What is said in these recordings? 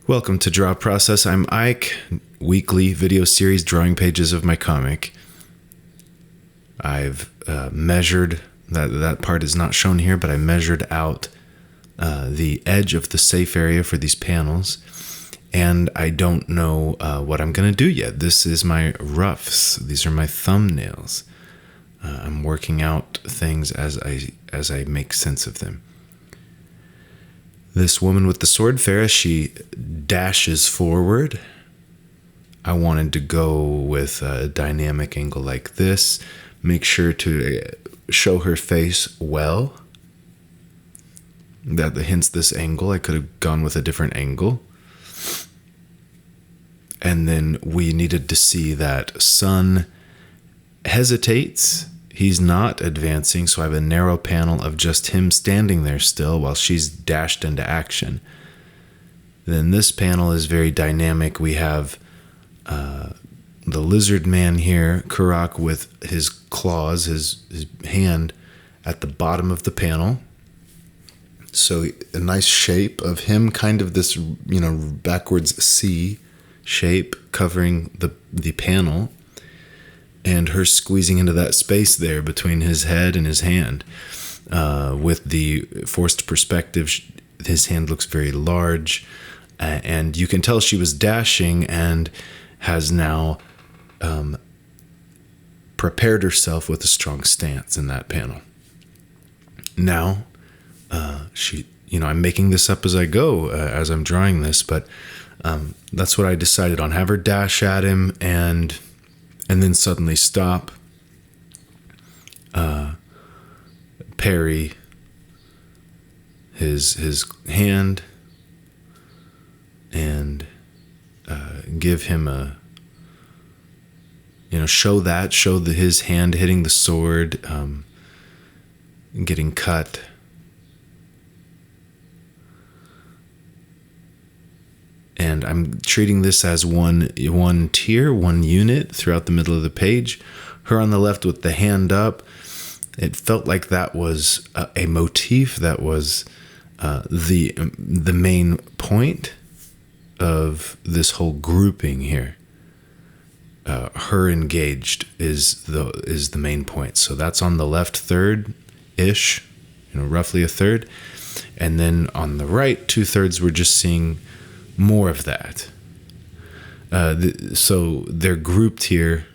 Welcome to Draw Process. I'm Ike, weekly video series drawing pages of my comic. I've measured, that part is not shown here, but I measured out the edge of the safe area for these panels, and I don't know what I'm going to do yet. This is my roughs. These are my thumbnails. I'm working out things as I make sense of them. This woman with the sword, Farah, she dashes forward. I wanted to go with a dynamic angle like this. Make sure to show her face well. Hence this angle. I could have gone with a different angle. And then we needed to see that Sun hesitates. He's not advancing, so I have a narrow panel of just him standing there still while she's dashed into action. Then this panel is very dynamic. We have the lizard man here, Karak, with his claws, his hand at the bottom of the panel. So a nice shape of him, kind of this, backwards C shape covering the panel. And her squeezing into that space there between his head and his hand. With the forced perspective, his hand looks very large. And you can tell she was dashing and has now prepared herself with a strong stance in that panel. Now, I'm making this up as I go, as I'm drawing this, but that's what I decided on. Have her dash at him and then suddenly stop, parry his hand, and give him show his hand hitting the sword, getting cut. And I'm treating this as one tier, one unit throughout the middle of the page. Her on the left with the hand up. It felt like that was a motif that was the main point of this whole grouping here. Her engaged is the main point. So that's on the left third-ish, roughly a third. And then on the right 2/3, we're just seeing more of that. So they're grouped here.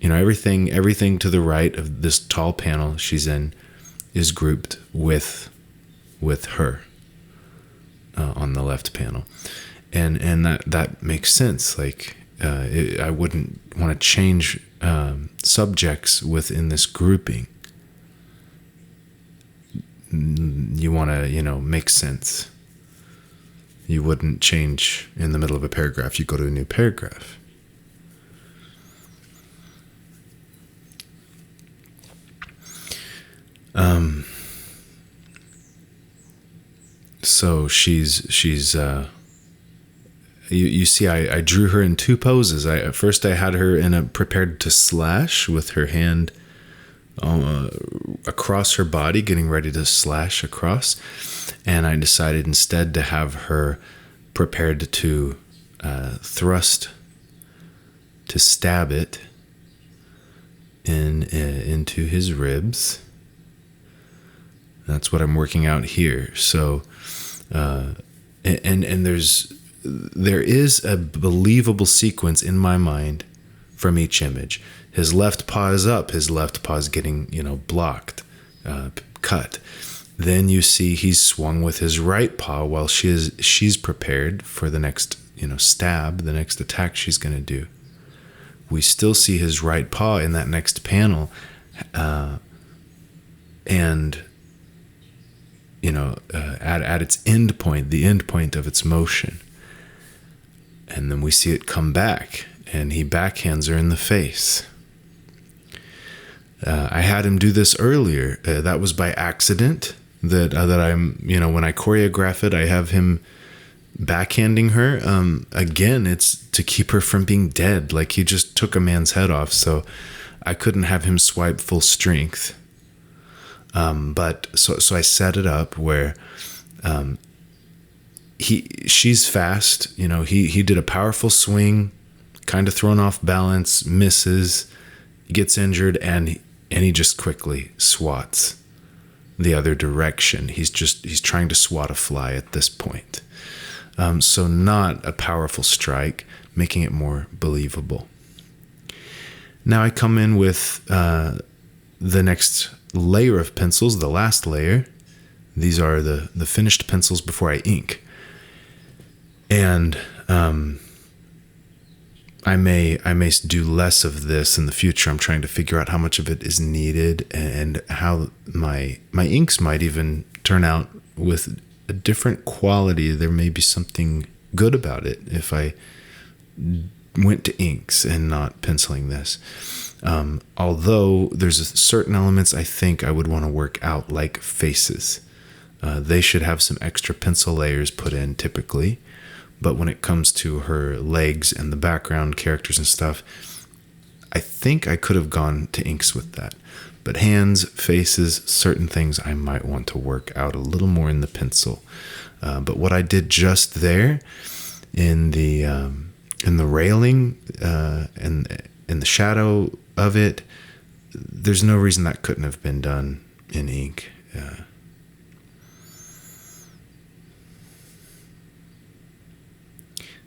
Everything to the right of this tall panel she's in is grouped with her on the left panel, and that makes sense. Like I wouldn't want to change subjects within this grouping. You want to make sense. You wouldn't change in the middle of a paragraph. You go to a new paragraph. So she's you see I drew her in two poses. At first I had her prepared to slash with her hand across her body, getting ready to slash across, and I decided instead to have her prepared to thrust, to stab it into his ribs. That's what I'm working out here. So, and there is a believable sequence in my mind from each image. His left paw is up. His left paw is getting, blocked, cut. Then you see he's swung with his right paw while she's prepared for the next, stab, the next attack she's going to do. We still see his right paw in that next panel, and at its end point, the end point of its motion. And then we see it come back, and he backhands her in the face. I had him do this earlier. That was by accident. That I'm, when I choreograph it, I have him backhanding her. Again, it's to keep her from being dead. Like he just took a man's head off, so I couldn't have him swipe full strength. But so I set it up where she's fast. He did a powerful swing, kind of thrown off balance, misses, gets injured, and he just quickly swats the other direction. He's trying to swat a fly at this point. So not a powerful strike, making it more believable. Now I come in with the next layer of pencils, the last layer. These are the finished pencils before I ink. And I may do less of this in the future. I'm trying to figure out how much of it is needed and how my inks might even turn out with a different quality. There may be something good about it if I went to inks and not penciling this. Although there's certain elements I think I would want to work out, like faces. They should have some extra pencil layers put in typically. But when it comes to her legs and the background characters and stuff, I think I could have gone to inks with that. But hands, faces, certain things I might want to work out a little more in the pencil. But what I did just there in the railing and in the shadow of it, there's no reason that couldn't have been done in ink.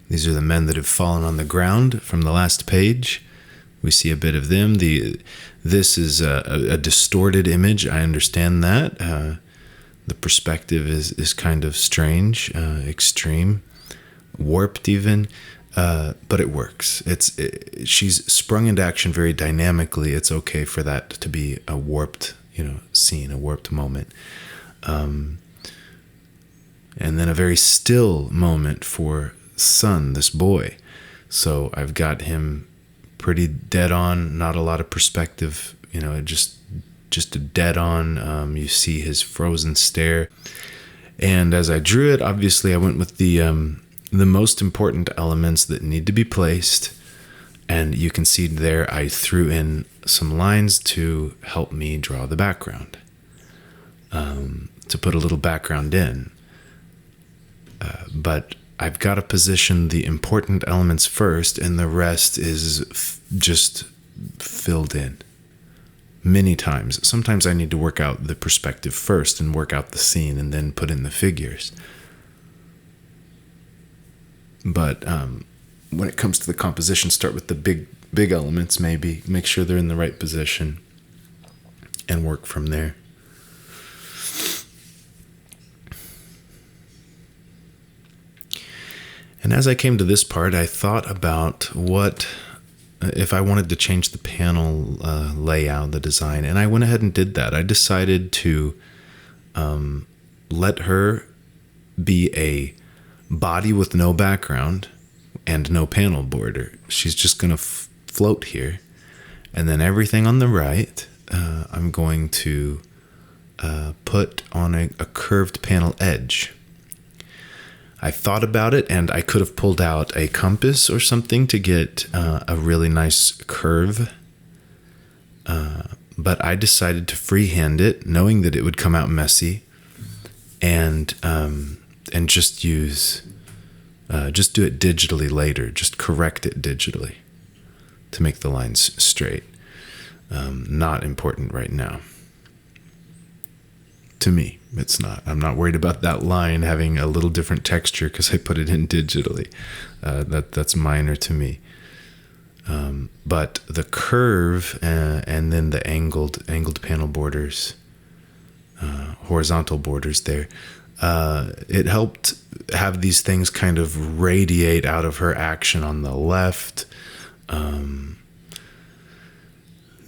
These are the men that have fallen on the ground from the last page. We see a bit of them. This is a distorted image. I understand that. The perspective is kind of strange, extreme, warped even, but it works. She's sprung into action very dynamically. It's okay for that to be a warped, scene, a warped moment. And then a very still moment for Sun, this boy. So I've got him pretty dead on, not a lot of perspective, just a dead on. You see his frozen stare. And as I drew it, obviously I went with the most important elements that need to be placed. And you can see there I threw in some lines to help me draw the background, to put a little background in. But I've got to position the important elements first, and the rest is just filled in many times. Sometimes I need to work out the perspective first and work out the scene and then put in the figures. But when it comes to the composition, start with the big elements, maybe. Make sure they're in the right position and work from there. And as I came to this part, I thought about what if I wanted to change the panel layout, the design, and I went ahead and did that. I decided to let her be a body with no background and no panel border. She's just going to float here. And then everything on the right, I'm going to put on a curved panel edge. I thought about it, and I could have pulled out a compass or something to get a really nice curve. But I decided to freehand it, knowing that it would come out messy, and just do it digitally later. Just correct it digitally to make the lines straight. Not important right now. To me, it's not. I'm not worried about that line having a little different texture because I put it in digitally. That's minor to me. But the curve and then the angled panel borders, horizontal borders there, it helped have these things kind of radiate out of her action on the left.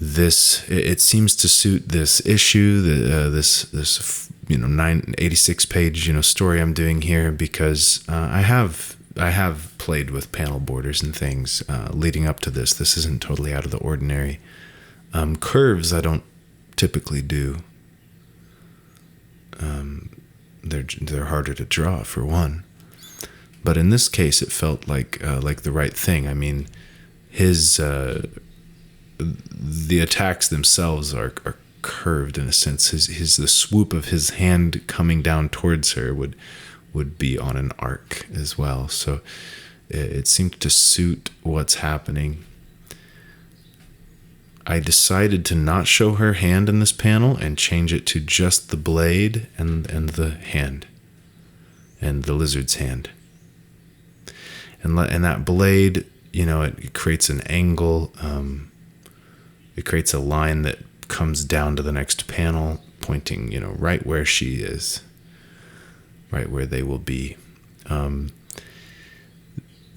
It seems to suit this issue, this 986 page story I'm doing here, because I have played with panel borders and things leading up to this. This isn't totally out of the ordinary. Curves I don't typically do. They're harder to draw, for one. But in this case, it felt like the right thing. I mean, the attacks themselves are curved in a sense. The swoop of his hand coming down towards her would would be on an ark as well. So it seemed to suit what's happening. I decided to not show her hand in this panel and change it to just the blade and the hand and the lizard's hand. And that blade, it creates an angle. It creates a line that comes down to the next panel, pointing, right where she is, right where they will be.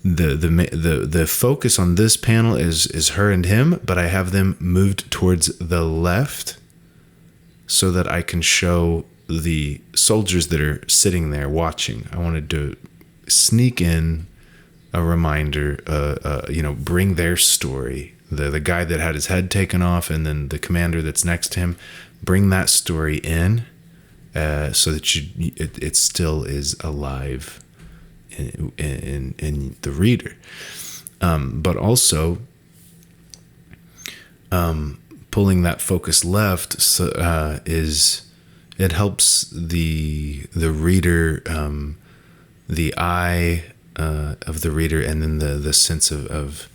The focus on this panel is her and him, but I have them moved towards the left so that I can show the soldiers that are sitting there watching. I wanted to sneak in a reminder, bring their story. The guy that had his head taken off, and then the commander that's next to him, bring that story in so that it still is alive in the reader, but also pulling that focus left it helps the reader, the eye of the reader, and then the sense of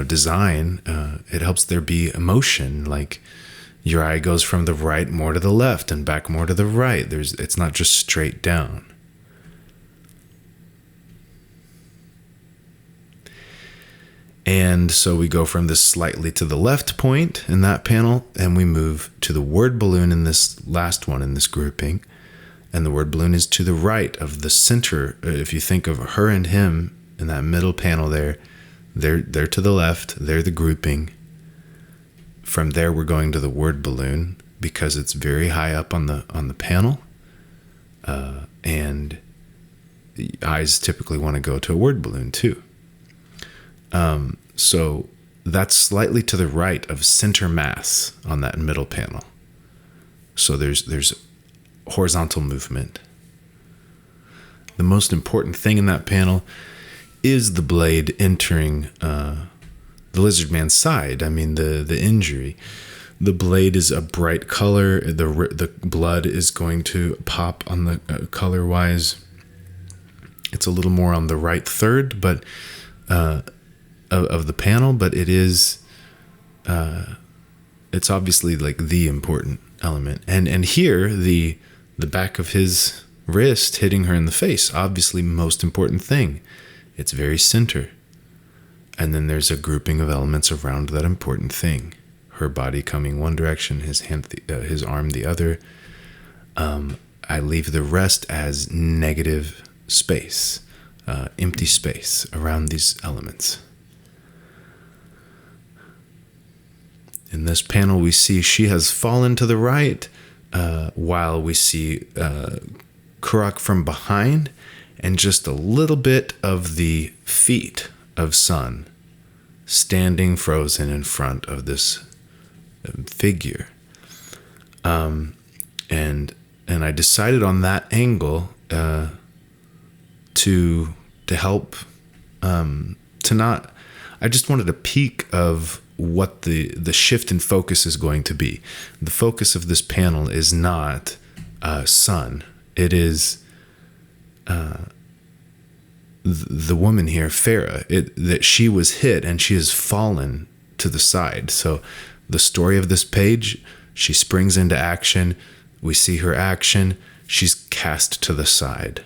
design. It helps there be emotion, like your eye goes from the right more to the left and back more to the right. It's not just straight down. And so we go from this slightly to the left point in that panel, and we move to the word balloon in this last one in this grouping. And the word balloon is to the right of the center. If you think of her and him in that middle panel there, they're to the left, they're the grouping. From there, we're going to the word balloon because it's very high up on the panel. And the eyes typically want to go to a word balloon too. So that's slightly to the right of center mass on that middle panel. So there's horizontal movement. The most important thing in that panel is the blade entering the lizard man's side. I mean, the injury. The blade is a bright color. The blood is going to pop on the color-wise. It's a little more on the right third, but of the panel, but it is it's obviously like the important element. And here the back of his wrist hitting her in the face, obviously most important thing. It's very center. And then there's a grouping of elements around that important thing. Her body coming one direction, his hand, his arm the other. I leave the rest as negative space, empty space around these elements. In this panel, we see she has fallen to the right, while we see Kurok from behind, and just a little bit of the feet of Sun standing frozen in front of this figure. And I decided on that angle to help to not. I just wanted a peek of what the shift in focus is going to be. The focus of this panel is not Sun. It is the woman here, Farah, that she was hit and she has fallen to the side. So the story of this page, she springs into action. We see her action. She's cast to the side.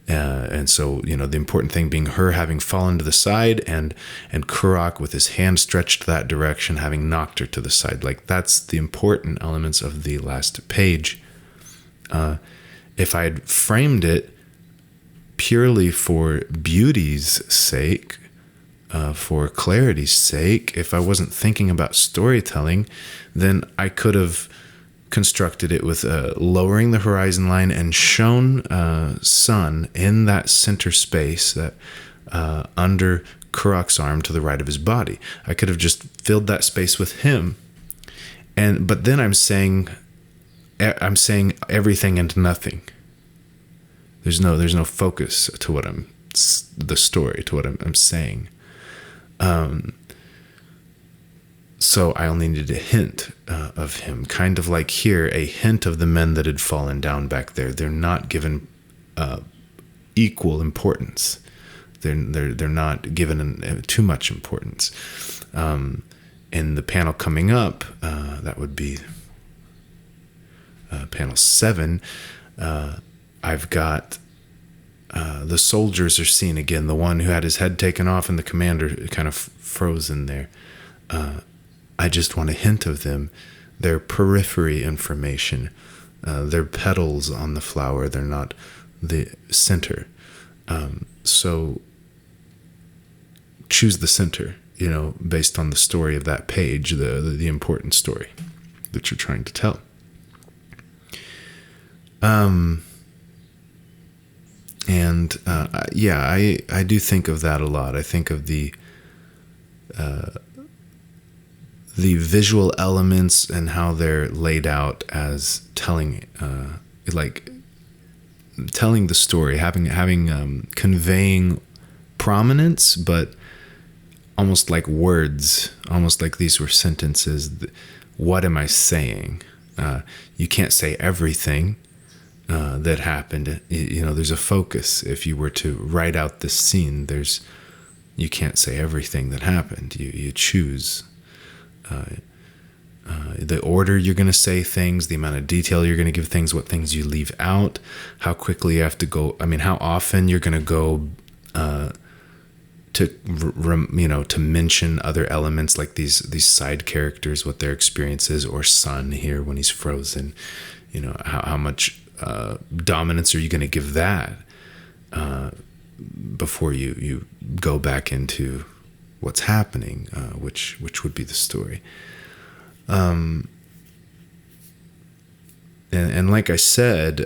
And so, the important thing being her having fallen to the side and Kurok with his hand stretched that direction, having knocked her to the side. Like, that's the important elements of the last page. If I had framed it purely for beauty's sake, for clarity's sake, if I wasn't thinking about storytelling, then I could have constructed it with lowering the horizon line and shown Sun in that center space that under Kurok's arm to the right of his body. I could have just filled that space with him, but then I'm saying everything and nothing. There's no focus to what the story, to what I'm saying. So I only needed a hint of him, kind of like here, a hint of the men that had fallen down back there. They're not given equal importance. They're not given too much importance. In the panel coming up, that would be panel 7. I've got the soldiers are seen again. The one who had his head taken off and the commander kind of frozen there. I just want a hint of them. They're periphery information. They're petals on the flower. They're not the center. So choose the center, based on the story of that page, the important story that you're trying to tell. I do think of that a lot. I think of the visual elements and how they're laid out as telling the story, having conveying prominence, but almost like words, almost like these were sentences. What am I saying? You can't say everything that happened. There's a focus. If you were to write out this scene, you can't say everything that happened. You choose the order you're going to say things, the amount of detail you're going to give things, what things you leave out, how quickly you have to go. How often you're going to go to mention other elements like these side characters, what their experience is, or Sun here when he's frozen. How much dominance are you going to give that before you go back into what's happening, which would be the story. And like I said,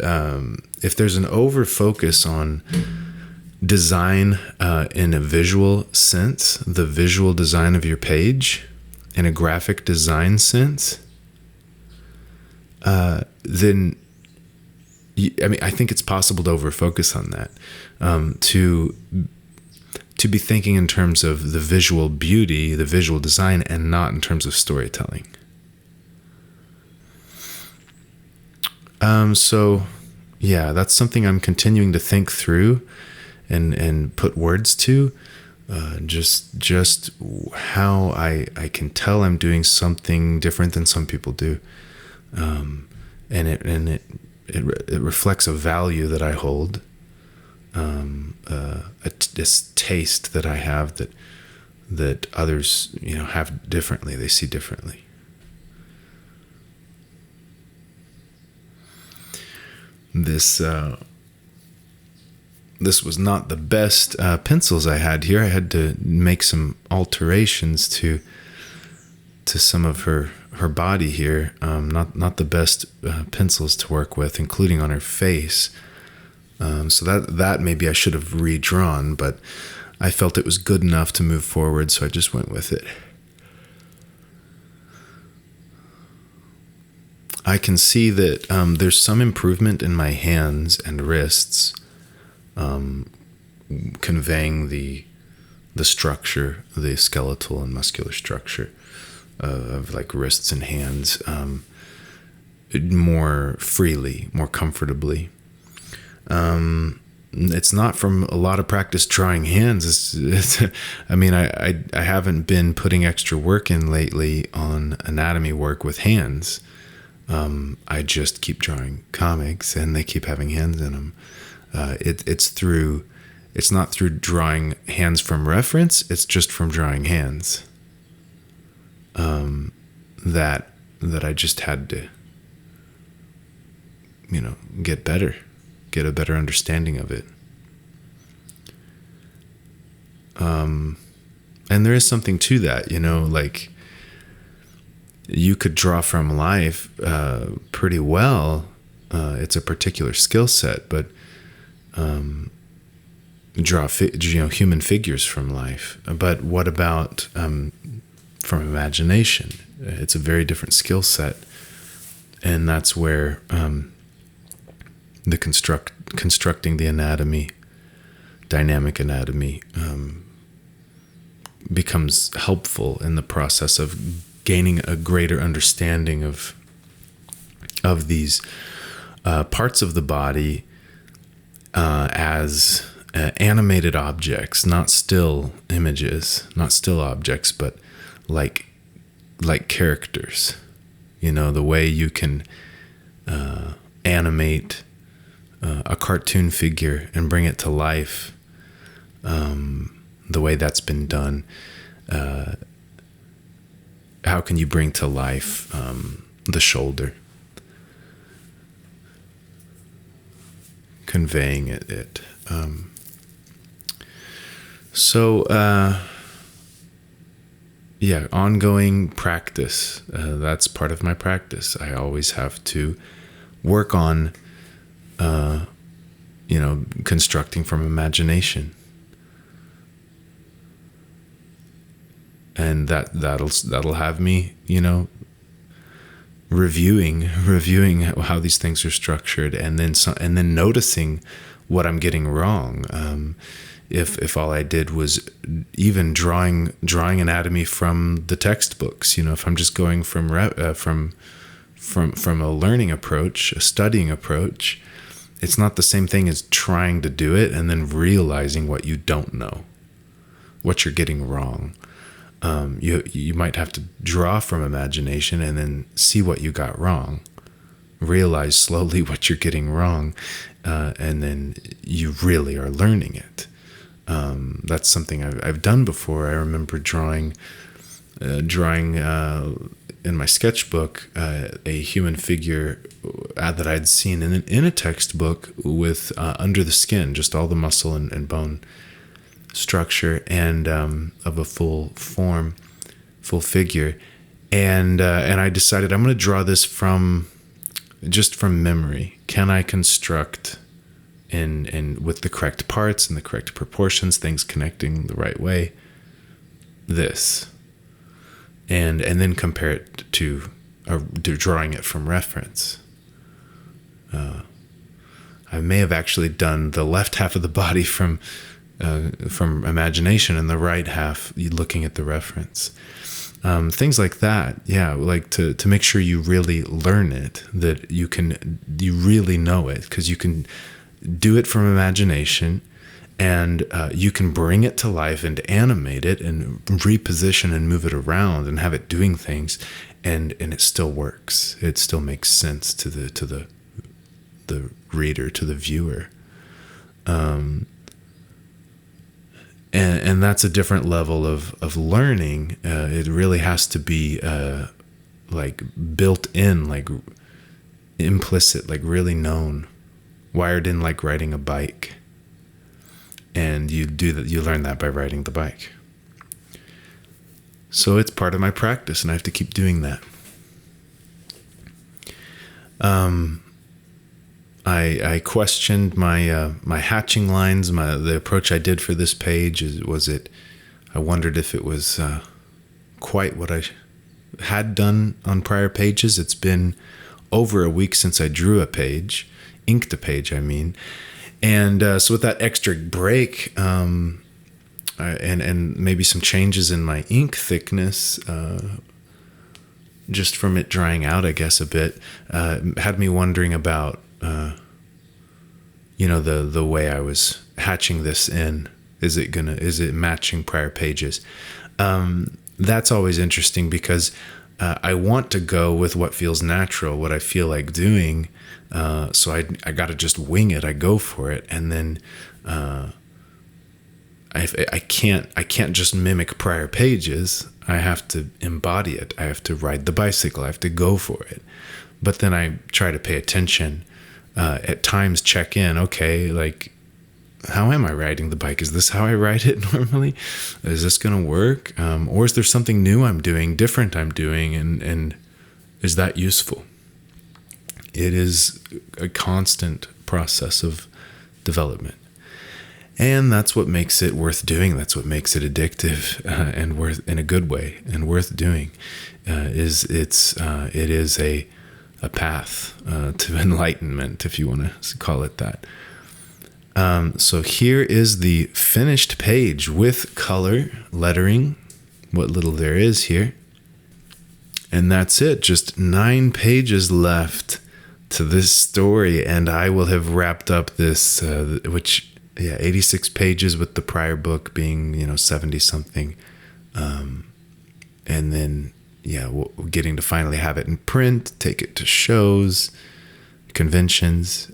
if there's an over focus on design in a visual sense, the visual design of your page in a graphic design sense, then I think it's possible to over focus on that, to be thinking in terms of the visual beauty, the visual design, and not in terms of storytelling. That's something I'm continuing to think through and put words to. Just how I can tell I'm doing something different than some people do, and it reflects a value that I hold, this taste that I have that others have differently. They see differently. This was not the best pencils I had here. I had to make some alterations to some of her body here. Not the best pencils to work with, including on her face. So that maybe I should have redrawn, but I felt it was good enough to move forward, so I just went with it. I can see that there's some improvement in my hands and wrists, conveying the structure, the skeletal and muscular structure of like wrists and hands more freely, more comfortably. It's not from a lot of practice drawing hands. I haven't been putting extra work in lately on anatomy work with hands. I just keep drawing comics and they keep having hands in them. It's not through drawing hands from reference. It's just from drawing hands. That I just had to, get a better understanding of it. And there is something to that, like you could draw from life pretty well. It's a particular skill set, but draw human figures from life. But what about from imagination? It's a very different skill set, and that's where the constructing the anatomy, dynamic anatomy, becomes helpful in the process of gaining a greater understanding of these parts of the body as animated objects, not still images, not still objects, but like characters. You know, the way you can animate a cartoon figure and bring it to life, the way that's been done. How can you bring to life the shoulder? Conveying it. Ongoing practice. That's part of my practice. I always have to work on, constructing from imagination. And that'll have me, reviewing how these things are structured, and then noticing what I'm getting wrong. If all I did was even drawing anatomy from the textbooks, if I'm just going from a learning approach, a studying approach, it's not the same thing as trying to do it and then realizing what you don't know, what you're getting wrong. You might have to draw from imagination and then see what you got wrong, realize slowly what you're getting wrong, and then you really are learning it. That's something I've done before. I remember drawing in my sketchbook a human figure that I'd seen in a textbook with under the skin, just all the muscle and bone structure, and of a full figure, and I decided I'm going to draw this from memory. Can I construct in with the correct parts and the correct proportions, things connecting the right way, this, and then compare it to drawing it from reference. I may have actually done the left half of the body from imagination and the right half looking at the reference. Things like that. Yeah. Like to make sure you really learn it, that you really know it, because you can do it from imagination, and you can bring it to life and animate it and reposition and move it around and have it doing things, and it still works. It still makes sense to the reader, to the viewer. And that's a different level of learning. It really has to be like built in, like implicit, like really known, wired in, like riding a bike. And you do that. You learn that by riding the bike. So it's part of my practice, and I have to keep doing that. I questioned my hatching lines, the approach I did for this page. I wondered if it was quite what I had done on prior pages. It's been over a week since I drew a page, inked a page, I mean. And so with that extra break, and maybe some changes in my ink thickness, just from it drying out, I guess, a bit, had me wondering about the way I was hatching this in. Is it matching prior pages? That's always interesting, because I want to go with what feels natural, what I feel like doing. So I got to just wing it. I go for it. And then I can't just mimic prior pages. I have to embody it. I have to ride the bicycle. I have to go for it. But then I try to pay attention, at times check in. Okay, like, how am I riding the bike? Is this how I ride it normally? Is this going to work? Or is there something new I'm doing, different I'm doing? And is that useful? It is a constant process of development. And that's what makes it worth doing. That's what makes it addictive, and worth, in a good way, and worth doing. It is a path to enlightenment, if you want to call it that. So here is the finished page with color, lettering, what little there is here. And that's it. Just 9 pages left to this story, and I will have wrapped up this, 86 pages with the prior book being, 70 something. And then, getting to finally have it in print, take it to shows, conventions,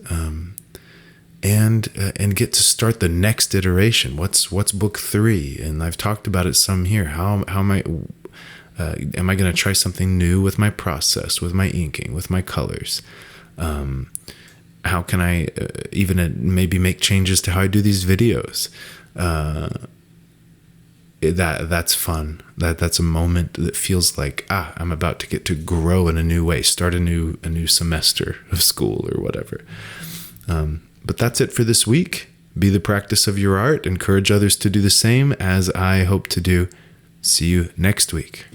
and get to start the next iteration. What's book 3? And I've talked about it some here. How am I going to try something new with my process, with my inking, with my colors? How can I even maybe make changes to how I do these videos? That's fun. That's a moment that feels like I'm about to get to grow in a new way, start a new semester of school or whatever. But that's it for this week. Be the practice of your art. Encourage others to do the same, as I hope to do. See you next week.